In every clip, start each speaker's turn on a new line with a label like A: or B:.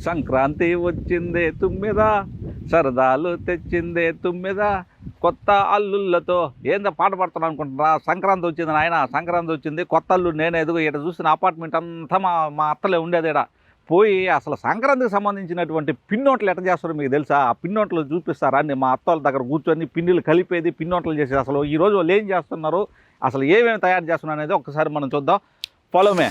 A: సంక్రాంతి వచ్చిందే తుమ్మిద, సరదాలు తెచ్చిందే తుమ్మిద, కొత్త అల్లుళ్ళతో ఏందో పాట పడుతున్నాను అనుకుంటున్నా. సంక్రాంతి వచ్చింది నాయన, సంక్రాంతి వచ్చింది, కొత్త అల్లు నేను ఎదుగు ఇక్కడ చూసిన అపార్ట్మెంట్ అంతా మా అత్తలే ఉండేది. ఇక్కడ పోయి అసలు సంక్రాంతికి సంబంధించినటువంటి పిన్నోట్లు ఎట్లా చేస్తారో మీకు తెలుసా? ఆ పిన్నోట్లు చూపిస్తారా అని మా అత్తల దగ్గర కూర్చొని పిన్నులు కలిపేది, పిన్నోట్లు చేసేది. అసలు ఈరోజు వాళ్ళు ఏం చేస్తున్నారు, అసలు ఏమేమి తయారు చేస్తున్నారు అనేది ఒకసారి మనం చూద్దాం. ఫాలోమే.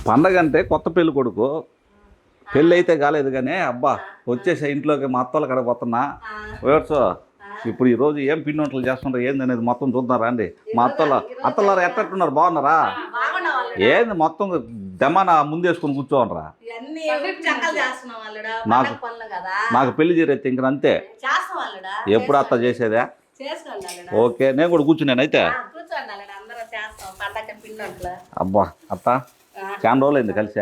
A: పండగ అంటే కొత్త పెళ్ళి కొడుకు, పెళ్ళి అయితే కాలేదు కానీ అబ్బా వచ్చేసా ఇంట్లోకి. మా అత్తల కడ పోతున్నా. వేర్సో ఇప్పుడు ఈరోజు ఏం పిండి వంటలు చేస్తున్నారు ఏంది అనేది మొత్తం చూద్దారా అండి. మా అత్తలారా ఎట్టట్టున్నారు, బాగున్నారా? ఏంది మొత్తం దమాన ముందేసుకొని కూర్చోనరా? నాకు పెళ్లి చేరైతే ఇంక అంతే. ఎప్పుడు అత్త చేసేదా? ఓకే, నేను కూడా కూర్చున్నాను అయితే. అబ్బా అత్త చాలా రోజులు అయింది కలిసి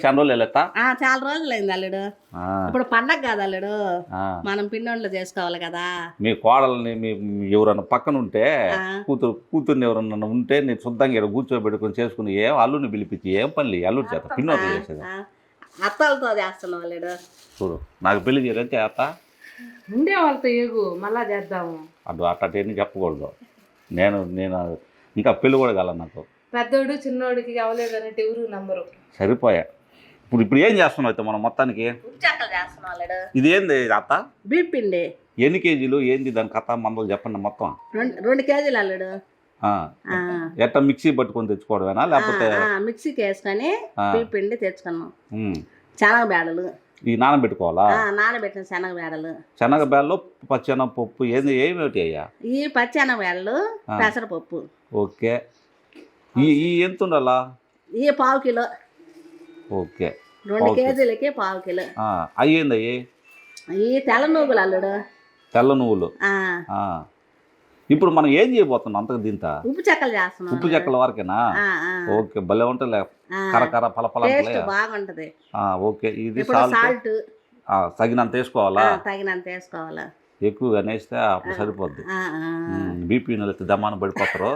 A: చాలా రోజులు వెళ్ళా.
B: చాలా రోజులు అయింది అల్లుడు. ఇప్పుడు పండగ కాదు అల్లుడు, మనం పిండి చేసుకోవాలి కదా.
A: మీ కోడల్ని మీ ఎవరన్నా పక్కన ఉంటే కూతుర్ని ఎవరన్నా ఉంటే నేను శుద్ధంగా ఇక్కడ కూర్చోబెట్టుకుని చేసుకుని ఏం అల్లుని పిలిపించి ఏం పని అల్లుడు చేత పిండి చేసేది.
B: అత్తలతో చేస్తున్నాం అల్లుడు.
A: చూడు నాకు పెళ్లి చేయరైతే అత్త
C: ఉండే వాళ్ళతో ఏగు మళ్ళా చేద్దాము.
A: అట్టేని చెప్పకూడదు. నేను ఇంకా పెళ్లి కూడా కాల నాకు.
C: పెద్దోడు చిన్నోడికి అవ్వలేదు అన్నట్టు ఎవరు నంబరు.
A: సరిపోయా. ఇప్పుడు ఏం చేస్తున్నావు అయితే మనం మొత్తానికి? ఇది ఏంది అత్త?
B: బీపిండి.
A: ఎన్ని కేజీలు ఏంది దాని కథ మందలు చెప్పండి మొత్తం.
B: 2 కేజీలు అల్లుడు.
A: ఎట్లా మిక్సీ పట్టుకొని తెచ్చుకోవడమేనా లేకపోతే?
B: మిక్సీకి వేసుకొని బీపిండి తెచ్చుకున్నాం. శనగబేడలు
A: ఈ నానబెట్టుకోవాలా?
B: నానబెట్టిన శనగబేడలు.
A: శనగబేడలు పచ్చెనగపప్పు ఏమిటి అయ్యా?
B: ఈ పచ్చెనగబేడలు పెసరపప్పు.
A: ఓకే. ఈ ఎంత ఉండాలా?
B: ఈ 1/2 కిలో.
A: ఓకే.
B: 2 కేజీలకి 1/2 కిలో.
A: అయ్యింది.
B: ఈ తెల్ల నువ్వులు అల్లుడు.
A: తెల్ల నువ్వులు. ఇప్పుడు మనం ఏం చేయబోతున్నాం అంతకు దీంతో?
B: ఉప్పు చెక్కలు చేస్తున్నాం.
A: ఉప్పు చెక్కల వరకేనా? ఓకే, భలే ఉంటుంది. కరకర పలపల
B: బాగుంటది.
A: ఓకే. ఇది
B: సాల్ట్
A: తగినంత వేసుకోవాలా?
B: తగినంత వేసుకోవాలా.
A: ఎక్కువగా వేస్తే అప్పుడు సరిపోద్ది. బీపీ నెలకి దమాన పడిపోతారు.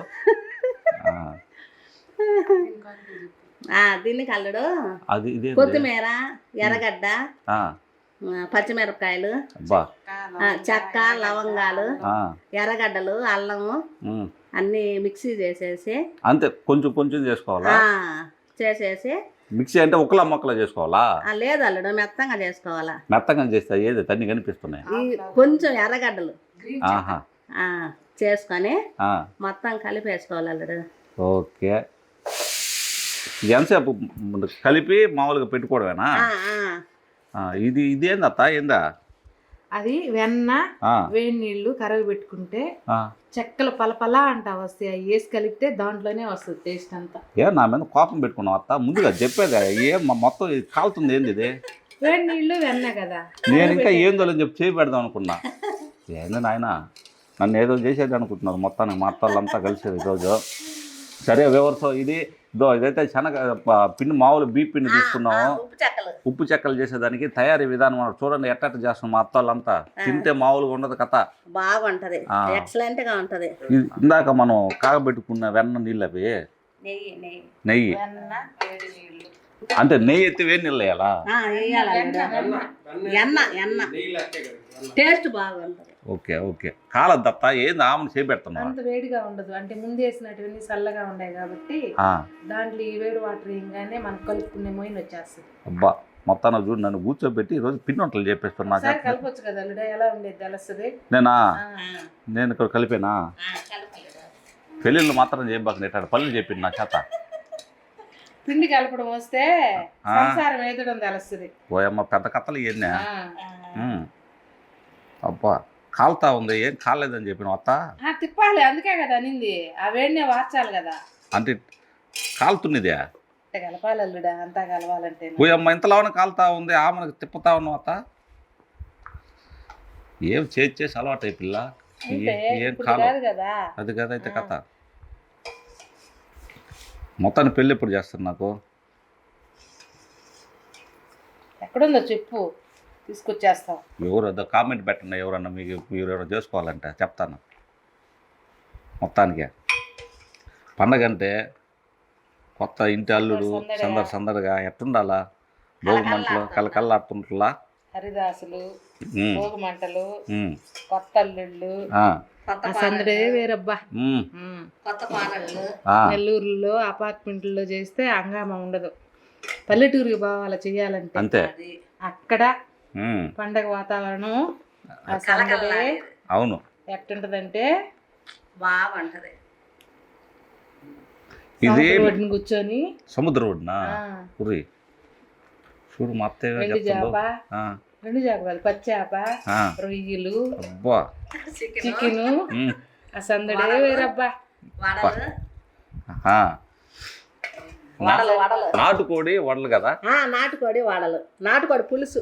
B: దీనికి అల్లుడు
A: అది
B: కొత్తిమీర, ఎర్రగడ్డ, పచ్చిమిరపకాయలు, చెక్క, లవంగాలు, ఎర్రగడ్డలు, అల్లము అన్ని మిక్సీ చేసేసి
A: అంతే. కొంచెం కొంచెం చేసుకోవాలా?
B: చేసేసి
A: మిక్సీ అంటే ఒక్కలా మొక్కలా చేసుకోవాలా?
B: లేదు అల్లుడు, మెత్తంగా చేసుకోవాలా.
A: మెత్తంగా చేస్తే ఏది తన్ని కనిపిస్తున్నాయి.
B: కొంచెం ఎర్రగడ్డలు చేసుకొని మొత్తం కలిపేసుకోవాలి అల్లుడు.
A: ఓకే. ఎంతసేపు కలిపి మామూలుగా పెట్టుకోవడమేనా? ఇదేంది అత్త? ఏందా
C: అది? వెన్న, వేడి నీళ్లు కరగ పెట్టుకుంటే చెక్కలు పలపలా అంట వస్తాయి. అవి వేసి కలిపితే దాంట్లోనే వస్తుంది టేస్ట్ అంతా.
A: నా మీద కోపం పెట్టుకున్నావు అత్త? ముందుగా చెప్పేది ఏం మొత్తం కాలుతుంది ఏంది ఇది?
C: వేడి నీళ్లు వెన్న కదా.
A: నేను ఇంకా ఏందో అని చెప్పి చేయి పెడదాం అనుకున్నా. ఏంది నాయన నన్ను ఏదో చేసేది అనుకుంటున్నారు మొత్తానికి. మా అత్తలంతా కలిసేది ఈరోజు. సరే వివరితో ఇదైతే పిండి మామూలు బీప్ పిండి తీసుకున్నాము. ఉప్పు చెక్కలు చేసేదానికి తయారీ విధానం చూడండి ఎట్ట చేస్తున్నాం. మా అత్తలంతా తింటే మామూలుగా ఉండదు కథ,
B: బాగుంటది, ఎక్సలెంట్ గా ఉంటది.
A: ఇందాక మనం కాగబెట్టుకున్న వెన్న నీళ్ళు అవి నెయ్యి అంటే నెయ్యి ఎత్తి వేడి నీళ్ళు వేయాలా?
B: టేస్ట్ బాగుంటది.
A: Okay okay. కాలద్దత్త ఏంది ఆమెను చేపెడుతున్నావు?
C: అంత వేడిగా ఉండదు, అంటే ముందు వేసినటువంటి చల్లగా ఉన్నాయి కాబట్టి దాంట్లో ఈ వేడి వాటర్ వేయగానే మనకు కలుపుకునే మొయిన్ వచ్చేస్తుంది.
A: అబ్బా మొత్తాన్ని చూడు, నన్ను కూర్చోబెట్టి ఈరోజు పిండి వంటలు చెప్పేస్తున్నా.
C: కలపచ్చు కదా అల్లుడు, ఎలా ఉండేది తెలుస్తుంది.
A: నేను ఇక్కడ కలిపేనా? పెళ్ళిళ్ళు మాత్రం చేయబాక పనులు చెప్పింది నా చేత.
C: పిండి కలపడం వస్తే సంసారం ఏదడం తెలుస్తుంది.
A: ఓయమ్మ పెద్ద కథలు ఇవన్నీ. అబ్బా కాలుతా ఉంది, ఏం కాలేదని చెప్పిన అత్త?
C: తిప్పాలి, అందుకే కదా అనింది. ఆ వేడినే వార్చాలి కదా.
A: అంటే కాలుతున్నదే
C: కలపాలి అల్లుడా, అంతా కలవాలంటే.
A: ఓయమ్మ ఇంతలోనే కాలుతా ఉంది, ఆమెను తిప్పుతా ఉన్నావు అత్త. ఏం చేసి అలవాటు అయి పిల్ల. ఏం కాదు
C: కదా.
A: అది కదా అయితే కథ. మొత్తాన్ని పెళ్ళి ఎప్పుడు చేస్తారు నాకు?
C: ఎక్కడుందో చెప్పు, తీసుకొచ్చేస్తాం.
A: ఎవరు కామెంట్ పెట్టండి, ఎవరన్నా మీకు ఎవరైనా చేసుకోవాలంటే చెప్తాను. మొత్తానికి పండగ అంటే కొత్త ఇంటి అల్లుడు సందడిగా ఎట్టుండాలా, భోగి మంటలు కలకల్లాడుతుంటలా,
C: హరిదాసులు, భోగి మంటలు, కొత్త అల్లుళ్ళు, సందడే వేరబ్బా.
B: కొత్త పాటలు
C: నెల్లూరులో అపార్ట్మెంట్లో చేస్తే హంగామా ఉండదు. పల్లెటూరుకి పోవాలి చెయ్యాలంటే
A: అంతే.
C: అక్కడ పండగ వాతావరణం ఆ సందడే
A: అవును
C: ఎట్టుంటదంటే
B: బాగుంటది.
A: ఇది
C: ఒడ్డున కూర్చొని
A: సముద్ర ఒడ్డునా ఉరి చూడు మా అత్తయ్య
C: రెండు చేపలు, పచ్చేప, రొయ్యలు, చికెను, ఆ సందడే వేరబ్బా.
A: నాటుకోడి వడలు కదా.
B: నాటుకోడి వడలు, నాటుకోడి పులుసు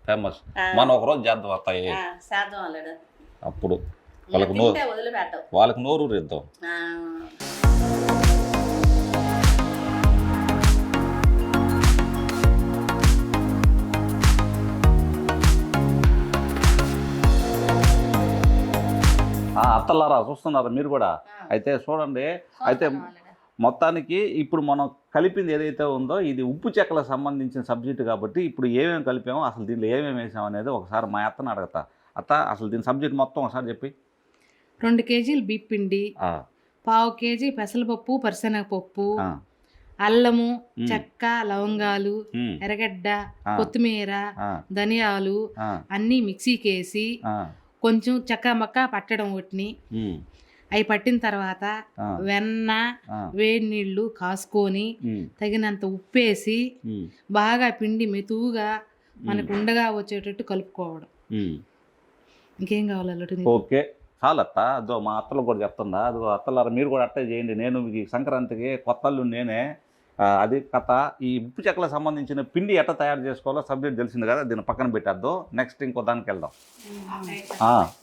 A: ఫేమస్. మనం ఒకరోజు చేద్దాం వస్తాయి అప్పుడు వాళ్ళకి నోరు రేద్దాం. అత్తలారా చూస్తున్నారా మీరు కూడా? అయితే చూడండి, అయితే మొత్తానికి ఇప్పుడు మనం కలిపింది ఏదైతే ఉందో ఇది ఉప్పు చెక్కలకు సంబంధించిన సబ్జెక్టు కాబట్టి ఇప్పుడు ఏమేమి కలిపామో అసలు దీనిలో ఏమేమి వేసాం అనేది ఒకసారి మా అత్తని అడగతా. అత్త అసలు దీని సబ్జెక్ట్ మొత్తం ఒకసారి చెప్పి.
C: 2 కేజీలు బియ్యపిండి, 1/2 కేజీ పెసరపప్పు, పరిశనగపప్పు, అల్లము, చెక్క, లవంగాలు, ఎర్రగడ్డ, కొత్తిమీర, ధనియాలు అన్నీ మిక్సీకి వేసి కొంచెం చెక్క మక్క పట్టడం వాటిని. అవి పట్టిన తర్వాత వెన్న, వేడి నీళ్లు కాసుకొని తగినంత ఉప్పేసి బాగా పిండి మెతువుగా మనకు ఉండగా వచ్చేటట్టు కలుపుకోవడం. ఇంకేం కావాలి?
A: ఓకే చాలత్త. అదో మా అత్తలు కూడా చెప్తుందా, అదో అత్తలారా మీరు కూడా అట్టే చేయండి. నేను ఈ సంక్రాంతికి కొత్తళ్ళు నేనే అది కథ. ఈ ఉప్పు చెక్కలకు సంబంధించిన పిండి ఎట్లా తయారు చేసుకోవాలో సబ్జెక్ట్ తెలిసింది కదా, దీన్ని పక్కన పెట్టేద్దాం. నెక్స్ట్ ఇంకో దానికి వెళ్దాం.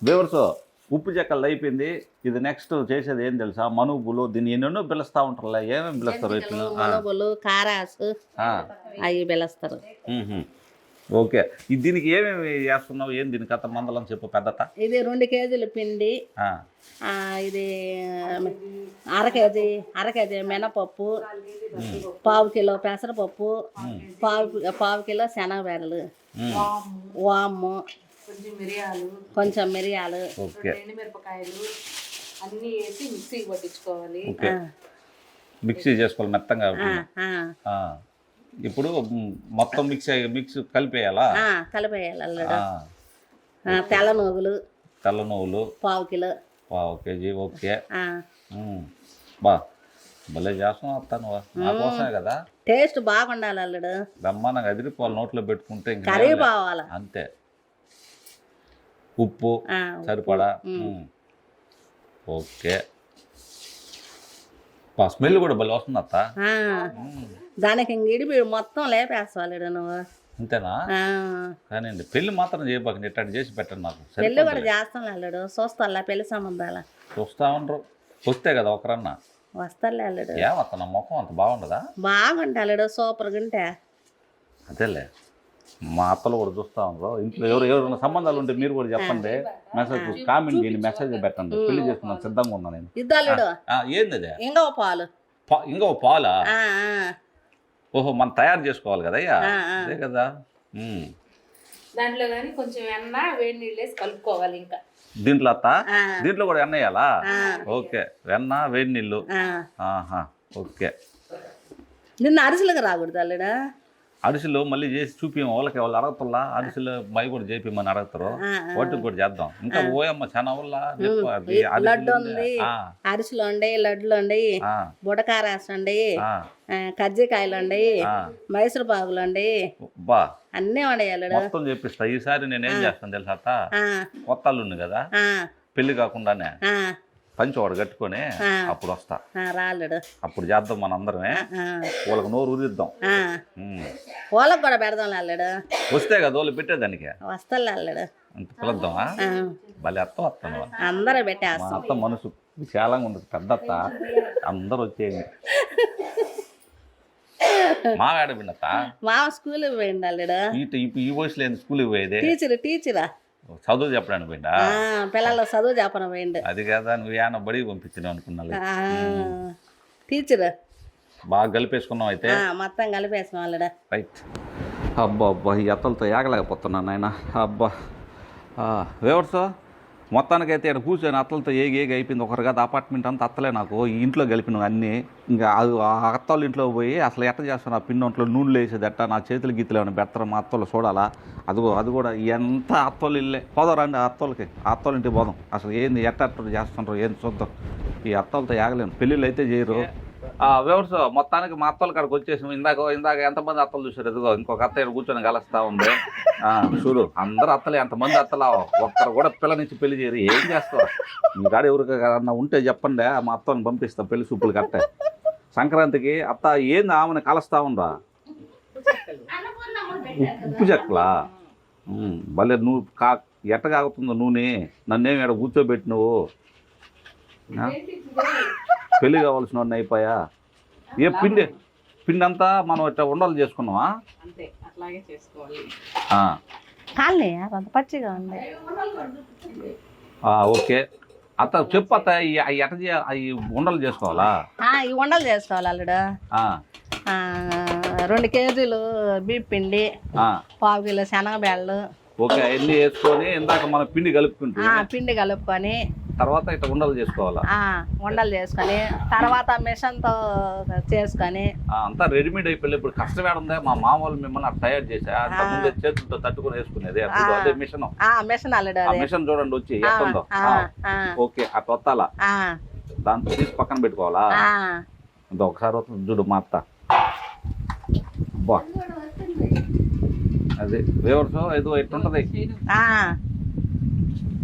A: వ్యూవర్స్, ఉప్పు చెక్కలు అయిపోయింది. ఇది నెక్స్ట్ చేసేది ఏం తెలుసా? మనుబులు. దీన్ని ఎన్నెన్నో పిలుస్తూ ఉంటారు. ఏమేమి పిలుస్తారు?
B: మనుబులు, కారాసు అవి పిలుస్తారు.
A: ఓకే, దీనికి ఏమేమి చేస్తున్నావు? ఏం దీని కథ మందలం చెప్పు పెద్దత.
B: ఇది 2 కేజీల పిండి, ఇది అర కేజీ మినపప్పు, 1/2 కిలో పెసరపప్పు, 1/2 కిలో శనగబెడలు, వాము, కొంచెం మిరియాలు,
C: ఎండుమిరపకాయలు అన్నీ వేసి మిక్సీకి పట్టించుకోవాలి.
A: మిక్సీ చేసుకోవాలి మెత్తంగా. ఇప్పుడు మొత్తం మిక్స్ కలిపేయాలా?
B: కలిపేయాలి. తెల్ల నువ్వులు 1/2 కిలో,
A: 1/2 కేజీ. ఓకే, బా భలే చేస్తున్నావు అత్త నువ్వు. నా కోసమే కదా.
B: టేస్ట్ బాగుండాలి అల్లుడు.
A: బ్రహ్మాండంగా అదిరిపోవాలి. నోట్లో పెట్టుకుంటే
B: కర్రీ బావాలి
A: అంతే. ఉప్పు సరిపడా. ఓకే, స్మెల్ కూడా భలే వస్తుంది అత్త.
B: దానికి ఇడిపి మొత్తం లేపేస్తావాళ్ళు నువ్వు.
A: అంతేనా? కానీ పెళ్లి మాత్రం చేయబాక, ఇట్లా చేసి పెట్టండి నాకు.
B: పెళ్ళి కూడా చేస్తాం అల్లుడు. చూస్తా పెళ్లి సంబంధాల
A: చూస్తా ఉండరు. వస్తే కదా ఒకరన్నా
B: వస్తాలే అల్లుడు.
A: ఏమత్త నా ముఖం అంత బాగుండదా?
B: బాగుంటా అల్లుడు, సూపర్గా ఉంటే.
A: అదేలే, మా అత్తలు కూడా చూస్తా ఉండరు. ఇంట్లో ఎవరైనా సంబంధాలు ఉంటే మీరు కూడా చెప్పండి. మెసేజ్ కామెంట్ చేయండి, మెసేజ్ పెట్టండి. పెళ్లి చేసుకున్నాను, సిద్ధంగా ఉన్నా నేను. ఏంది అదే? ఇంకో పాలా? ఓహో, మనం తయారు చేసుకోవాలి కదా. అదే కదా.
C: దాంట్లో కానీ కొంచెం వెన్న, వేడి నీళ్ళు వేసి కలుపుకోవాలి. ఇంకా
A: దీంట్లో అత్త దీంట్లో కూడా వెన్న వేయాలా? ఓకే, వెన్న, వేడి నీళ్ళు. ఓకే,
B: నిన్న అరిసెలుగా రాకూడదు అల్లుడా.
A: అరిసెలు మళ్ళీ చేసి చూపిం వాళ్ళకి. వాళ్ళు అడగతుల్లా అరిసెలు మై కూడా చేపిమని అడుగుతారు. వాటికి కూడా చేద్దాం. ఇంకా ఓయమ్మ చాలా
B: లడ్డు ఉంది, అరిసెలు ఉండే, లడ్డులు ఉండే, బుడకారాసు ఉండే, కజ్జికాయలు ఉండే, మైసూరు పాకులు ఉండే, అన్నీ ఉండేయాలి.
A: మొత్తం చెప్పిస్తా. ఈసారి నేనేం చేస్తాను తెలుసా అత్త? కొత్త అల్లుంది కదా, పెళ్లి కాకుండానే పంచవాడు కట్టుకొని అప్పుడు వస్తా. అప్పుడు చేద్దాం మనందరమే. వాళ్ళకి నోరు ఉదిద్దాం.
B: వాళ్ళకి కూడా పెడదాం అల్లుడు.
A: వస్తే కదా వాళ్ళు పెట్టేదానికి.
B: వస్తా అల్లుడు,
A: అంత పిలుద్దామా? భలే అత్త వస్తాను.
B: అందరూ పెట్టేస్తాం.
A: అత్త మనసు విశాలంగా ఉండదు, పెద్ద అత్త. అందరూ వచ్చేయండి. మా వేడ పిండత్త
B: మామ స్కూల్కి పోయిండు అల్లుడు.
A: ఈ వయసులో ఏంది స్కూల్కి పోయేది?
B: టీచరా
A: చదువు చెప్పడానికి పోయిందా?
B: పిల్లల చదువు చెప్పన పోయిండు.
A: అది కదా నువ్వు ఏమన్నా బడికి పంపించినావు అనుకున్నా.
B: టీచర్
A: బాగా కలిపేసుకున్నావు అయితే.
B: మొత్తం కలిపేసుకున్నాం అల్లుడు.
A: రైట్. అబ్బా అబ్బా ఈ అత్తలతో ఏగలేకపోతున్నాను ఆయన. అబ్బా వేవర్స్ మొత్తానికైతే ఇక్కడ కూర్చొని అత్తలతో ఏగి అయిపోయింది. ఒకరు కదా అపార్ట్మెంట్ అంతా అత్తలే నాకు ఈ ఇంట్లో కలిపినవి అన్నీ. ఇంకా అది ఆ అత్తల ఇంట్లో పోయి అసలు ఎట్ట చేస్తాను ఆ పిండి నూనెలు వేసేది ఎట్ట, నా చేతులు గీతలు ఏమైనా పెడతారు మా అత్తలు చూడాలా. అది కూడా ఎంత అత్తలు ఇల్లే పోదాం రండి అత్తలకి, అత్తల ఇంటికి పోదాం. అసలు ఏంది ఎట్ట చేస్తుంటారు ఏంది చూద్దాం. ఈ అత్తలతో ఏగలేను, పెళ్ళిళ్ళు అయితే చేయరు. వ్యవస్థ మొత్తానికి మా అత్తల కాడికి వచ్చేసి ఇందాక ఎంతమంది అత్తలు చూసారు? ఎదుగో ఇంకొక అత్త ఇక్కడ కూర్చొని కలుస్తా ఉంది. చూడు అందరు అత్తలే, ఎంతమంది అత్తలా, ఒక్కరు కూడా పిల్లనిచ్చి పెళ్లి చేయరు. ఏం చేస్తారు? మీ కాడ ఎవరికన్నా ఉంటే చెప్పండి, మా అత్తని పంపిస్తాం పెళ్లి చూపులు కట్టే. సంక్రాంతికి అత్త ఏంది ఆమెను కలుస్తా ఉండరా? ఉప్పు చెక్కలా భలే నువ్వు ఎట్ట కాగుతుందో నూనె. నన్నేమి ఇక్కడ కూర్చోబెట్టి నువ్వు పెళ్లి కావాల్సిన వాడిని అయిపోయా. ఏ పిండి అంతా మనం ఇట్లా ఉండలు చేసుకున్నావా?
B: పచ్చిగా ఉంది.
A: ఓకే అత్త చెప్పు అత్త ఎట్ట అవి ఉండలు చేసుకోవాలా?
B: ఈ ఉండలు చేసుకోవాలి అల్లుడు. 2 కేజీలు బియ్య పిండి, 1/2 కిలో శనగబెళ్ళు.
A: ఓకే ఎన్ని వేసుకొని ఇందాక మనం పిండి
B: కలుపుకొని
A: తర్వాత ఇట్లా ఉండలు చేసుకోవాలా?
B: ఉండలు చేసుకొని తర్వాత మిషన్తో చేసుకొని
A: అంతా రెడీమేడ్ అయిపోయి. ఇప్పుడు కష్టమేడ ఉందా? మా మామూలు మిమ్మల్ని అట్లా తయారు చేసా చేతులతో తట్టుకుని వేసుకునేది అదే మిషన్.
B: మిషన్ అల్లుడు
A: మిషన్ చూడండి వచ్చి ఎట్టుందో. ఓకే అట్లా వస్తాలా? దాంతో తీసి పక్కన పెట్టుకోవాలా? ఒకసారి వస్తుంది చూడు మా అత్త. బా అది వేవర్స్ ఏదో ఎట్టుంటది,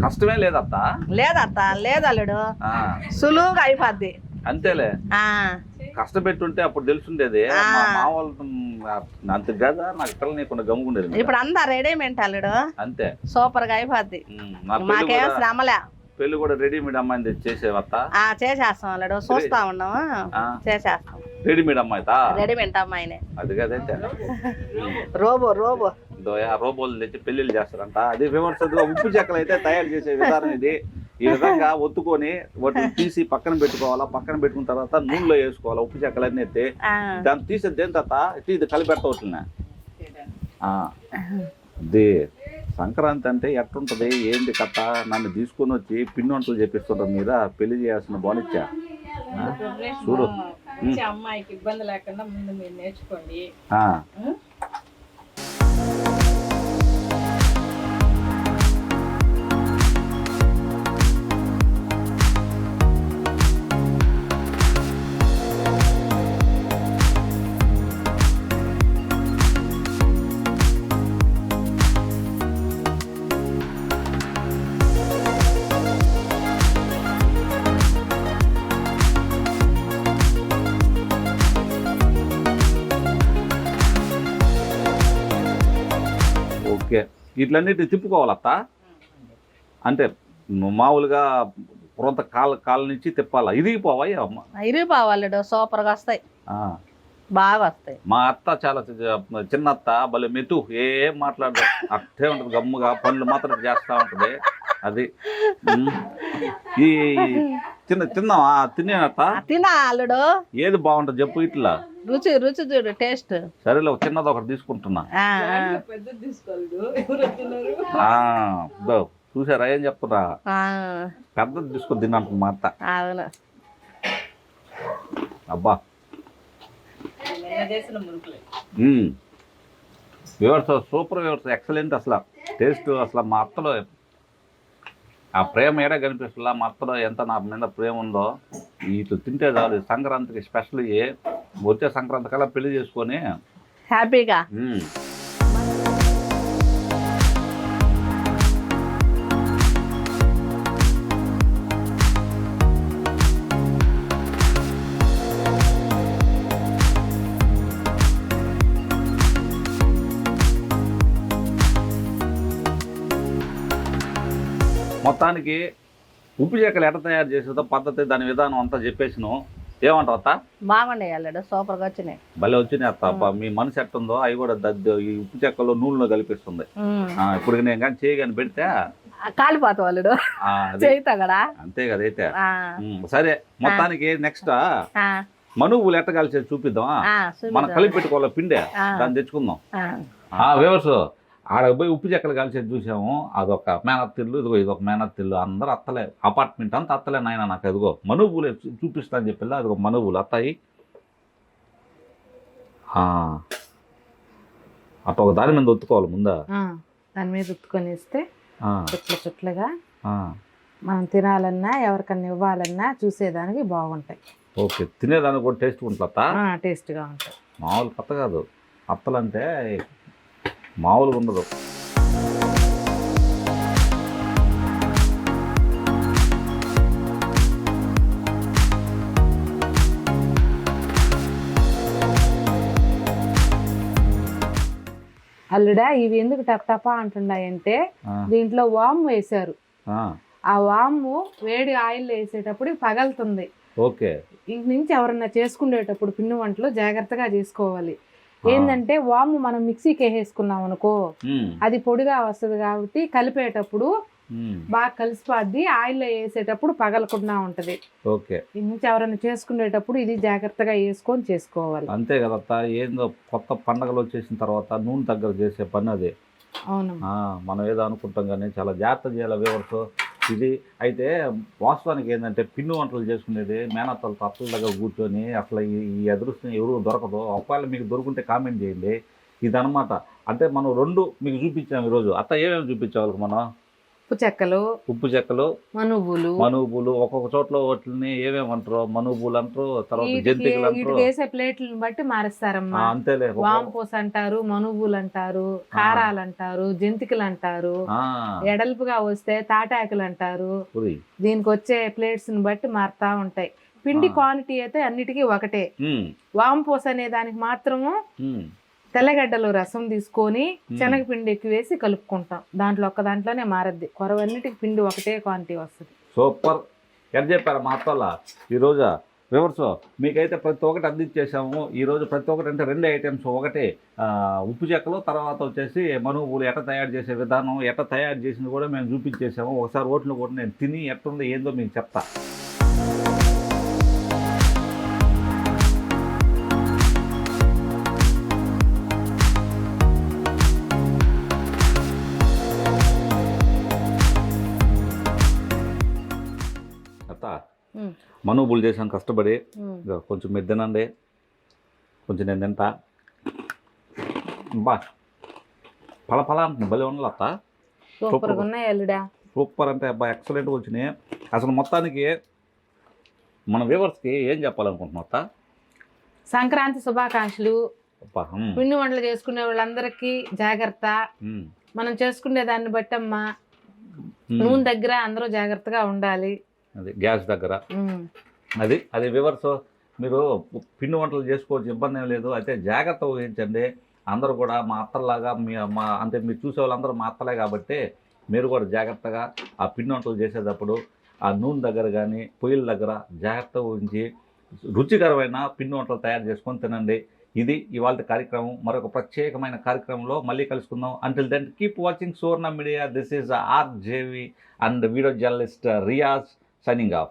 A: కష్టమే లేదత్త?
B: లేదు అల్లుడు, సులువుగా అయిపోద్ది.
A: అంతేలే, కష్టపెట్టుంటే అప్పుడు తెలుసుండేది. మా మామూలు అంత కదా నాకు పిల్లలు నీకుండా గమ్ముకుండేది.
B: ఇప్పుడు అంతా రెడీమేడ్ అల్లుడు,
A: అంతే
B: సూపర్ గా అయిపోద్ది. మాకేం శ్రమలే.
A: పెళ్లి కూడా రెడీమేడ్ అమ్మాయిని చేసేవత్తా?
B: చేసేస్తాం అల్లుడు, చూస్తా ఉన్నాము, చేసేస్తాం.
A: రెడీమేడ్ అమ్మాయితా?
B: రెడీమేడ్ అమ్మాయినే.
A: అది కదైతే
B: రోబోలు
A: తెచ్చి పెళ్లిళ్ళు చేస్తారంట. అది ఫేమస్. ఉప్పు చెక్కలు అయితే తయారు చేసే విధానం ఇది. ఈ విధంగా ఒత్తుకొని వాటిని తీసి పక్కన పెట్టుకోవాలా. పక్కన పెట్టుకున్న తర్వాత నూనెలో వేసుకోవాలా ఉప్పు చెక్కలన్నీ ఎత్తి. దాన్ని తీసేది దేని తాత ఇది కలిపెడతా. ఇది సంక్రాంతి అంటే ఎట్టుంటది ఏంటి కథ? నన్ను తీసుకొని వచ్చి పిండి వంటలు చెప్పిస్తుంటారు మీద పెళ్లి చేయాల్సిన బానిచ్చా. చూడు
C: అమ్మాయికి ఇబ్బంది లేకుండా ముందు మీరు నేర్చుకోండి.
A: ఓకే ఇట్లన్నిటి తిప్పుకోవాలత్త? అంటే మామూలుగా పురంత కాళ్ళ నుంచి తిప్పాలా?
B: ఇరిగిపోవాలి, సూపర్ గా వస్తాయి, బాగా వస్తాయి.
A: మా అత్త చాలా చిన్న అత్త, భలే మెతు, ఏం మాట్లాడదు, అట్టే ఉంటది గమ్ముగా, పనులు మాత్రం చేస్తా ఉంటది. అది ఈ తిన్నావా? తినేనత్త?
B: తినా అల్లుడు.
A: ఏది బాగుంటది చెప్పు ఇట్లా?
B: రుచి చూడు, టేస్ట్.
A: సరేలే చిన్నది ఒకటి తీసుకుంటున్నా. చూసారా ఏం చెప్తున్నా? పెద్దది తీసుకొని తిన్నాను మా అత్త. అబ్బా వ్యూవర్స్ సూపర్ వ్యూవర్స్, ఎక్సలెంట్. అసలు టేస్ట్ అసలు మా అత్తలో ఆ ప్రేమ ఏడా కనిపిస్తుందా? మా అత్తలో ఎంత నా మీద ప్రేమ ఉందో. ఇట్లా తింటే చాలు. సంక్రాంతికి స్పెషల్ వచ్చే సంక్రాంతి కల్లా పెళ్లి చేసుకొని
B: హ్యాపీగా.
A: మొత్తానికి ఉప్పు చెక్కలు ఎట్లా తయారు చేసేదో పద్ధతి, దాని విధానం అంతా చెప్పేసినాం. ఏమంటావు అత్త?
B: బాగుండే అల్లుడు, సూపర్గా వచ్చినాయి.
A: భలే వచ్చినాయి అత్త. అబ్బా, మీ మనసు ఎట్టుందో అవి కూడా ఈ ఉప్పు చెక్కలో నూనెలో కలిపిస్తుంది. ఇప్పుడు నేను కానీ చేయగాని పెడితే
B: కాలిపోతావు అల్లుడు,
A: అది
B: చేయితా కదా.
A: అంతే కదా అయితే. సరే, మొత్తానికి నెక్స్ట్ మనువులు ఎట్ట కలిసేది చూపిద్దామా? మనం కలిపి పెట్టుకోవాలి పిండి, దాన్ని తెచ్చుకుందాం. వ్యూవర్స్, ఆడకు పోయి ఉప్పు చెక్కలు కలిసేది చూసాము. అదొక మేనత్తిల్లు, ఇదిగో ఇదొక మేనత్తిల్లు. అందరూ అత్తలే, అపార్ట్మెంట్ అంతా అత్తలే నాయన. నాకు అదిగో మనువులే చూపిస్తా అని చెప్పి అదిగో మనువులు అత్తాయి. అట్ట ఒక దాని మీద ఒత్తుకోవాలి ముందా,
C: దాని మీద ఒత్తుకొని ఇస్తే చుట్ల చుట్లుగా మనం తినాలన్నా ఎవరికన్నా ఇవ్వాలన్నా చూసేదానికి బాగుంటాయి.
A: ఓకే, తినేదానికి కూడా టేస్ట్ ఉంటుందా?
C: టేస్ట్గా ఉంటాయి.
A: మామూలు కొత్త కాదు, అత్తలంటే మామూలుగా ఉండదు.
C: అల్లుడా, ఇవి ఎందుకు టపటపా అంటున్నాయంటే దీంట్లో వాము వేశారు. ఆ వాము వేడి ఆయిల్ వేసేటప్పుడు పగలుతుంది.
A: ఓకే,
C: ఇంక నుంచి ఎవరన్నా చేసుకునేటప్పుడు పిండి వంటలు జాగ్రత్తగా చేసుకోవాలి. ఏంటంటే వాము మనం మిక్సీకి వేసేసుకున్నాం అనుకో, అది పొడిగా వస్తుంది కాబట్టి కలిపేటప్పుడు బాగా కలిసిపోద్ది. ఆయిల్లో వేసేటప్పుడు పగలకుండా ఉంటది.
A: ఓకే,
C: ఇంక నుంచి ఎవరైనా చేసుకునేటప్పుడు ఇది జాగ్రత్తగా వేసుకొని చేసుకోవాలి.
A: అంతే కదా. ఏందో కొత్త పండగలు వచ్చేసిన తర్వాత నూనె దగ్గర చేసే పని అది.
C: అవును,
A: మనం ఏదో అనుకుంటాం కానీ చాలా జాగ్రత్త చేయాలి వ్యూవర్స్. ఇది అయితే వాస్తవానికి ఏంటంటే పిండి వంటలు చేసుకునేది మేనత్తలతో అత్తల దగ్గర కూర్చొని అసలు ఈ అదృష్టం ఎవరు దొరకదు. ఒకవేళ మీకు దొరుకుంటే కామెంట్ చేయండి. ఇదనమాట. అంటే మనం రెండు మీకు చూపించాము ఈరోజు. అత్త ఏమేమి చూపించే వాళ్ళకి మనం? ఉప్పు చెక్కలు, మనువులు. ఒక్కొక్క చోట్ల వాటిని ఏమేమంటారు? మనువులు అంటారు, తర్వాత జంతికలు అంటారు.
C: వేసే ప్లేట్లను బట్టి మారుస్తారమ్మా.
A: అంతేలే,
C: వాంపోస్ అంటారు, మనువులు అంటారు, కారాలు అంటారు, జంతికలు అంటారు, ఎడల్పుగా వస్తే తాటాకులు అంటారు. దీనికి వచ్చే ప్లేట్స్ ని బట్టి మారుతా ఉంటాయి. పిండి క్వాంటిటీ అయితే అన్నిటికీ ఒకటే. వాంపోస్ అనే దానికి మాత్రము తెల్లగడ్డలు రసం తీసుకొని శనగపిండి ఎక్కువ వేసి కలుపుకుంటాం. దాంట్లో ఒక్క దాంట్లోనే మారద్ది. కొరవన్నిటికి పిండి ఒకటే క్వాంటిటీ వస్తుంది.
A: సూపర్, ఎట్ చెప్పారు మా అత్తల ఈరోజు వ్యూవర్స్. మీకైతే ప్రతి ఒక్కటి అందించేసాము ఈరోజు. ప్రతి ఒక్కటి అంటే 2 ఐటమ్స్. ఒకటి ఉప్పు చెక్కలు, తర్వాత వచ్చేసి మనువులు ఎట్ట తయారు చేసే విధానం, ఎట్ట తయారు చేసింది కూడా మేము చూపించేసాము. ఒకసారి ఓట్లు కూడా నేను తిని ఎట్టుందో ఏందో మీకు చెప్తా. మనువులు చేసాం కష్టపడి. కొంచెం మీరు తినండి, కొంచెం నేను తింటా. బా పల అంటుంది, భలే ఉండాలి అత్త. సూపర్ అంటే అబ్బా, ఎక్సలెంట్గా వచ్చినాయి. అసలు మొత్తానికి మన వ్యూవర్స్కి ఏం చెప్పాలనుకుంటున్నాం అత్త?
C: సంక్రాంతి శుభాకాంక్షలు. పిండి వంటలు చేసుకునే వాళ్ళందరికీ జాగ్రత్త. మనం చేసుకునే దాన్ని బట్టి అమ్మా నూనె దగ్గర అందరూ జాగ్రత్తగా ఉండాలి.
A: అది గ్యాస్ దగ్గర అది వ్యూవర్స్. మీరు పిండి వంటలు చేసుకోవచ్చు, ఇబ్బంది ఏం లేదు. అయితే జాగ్రత్త వహించండి. అందరూ కూడా మా అత్తలాగా అంటే మీరు చూసే వాళ్ళందరూ మా అత్తలే కాబట్టి మీరు కూడా జాగ్రత్తగా ఆ పిండి వంటలు చేసేటప్పుడు ఆ నూనె దగ్గర కానీ పొయ్యిల దగ్గర జాగ్రత్త వహించి రుచికరమైన పిండి వంటలు తయారు చేసుకొని తినండి. ఇది ఇవాళ కార్యక్రమం. మరొక ప్రత్యేకమైన కార్యక్రమంలో మళ్ళీ కలుసుకుందాం. Until then keep watching Suvarna media. This is RJV and video journalist Riyaz signing off.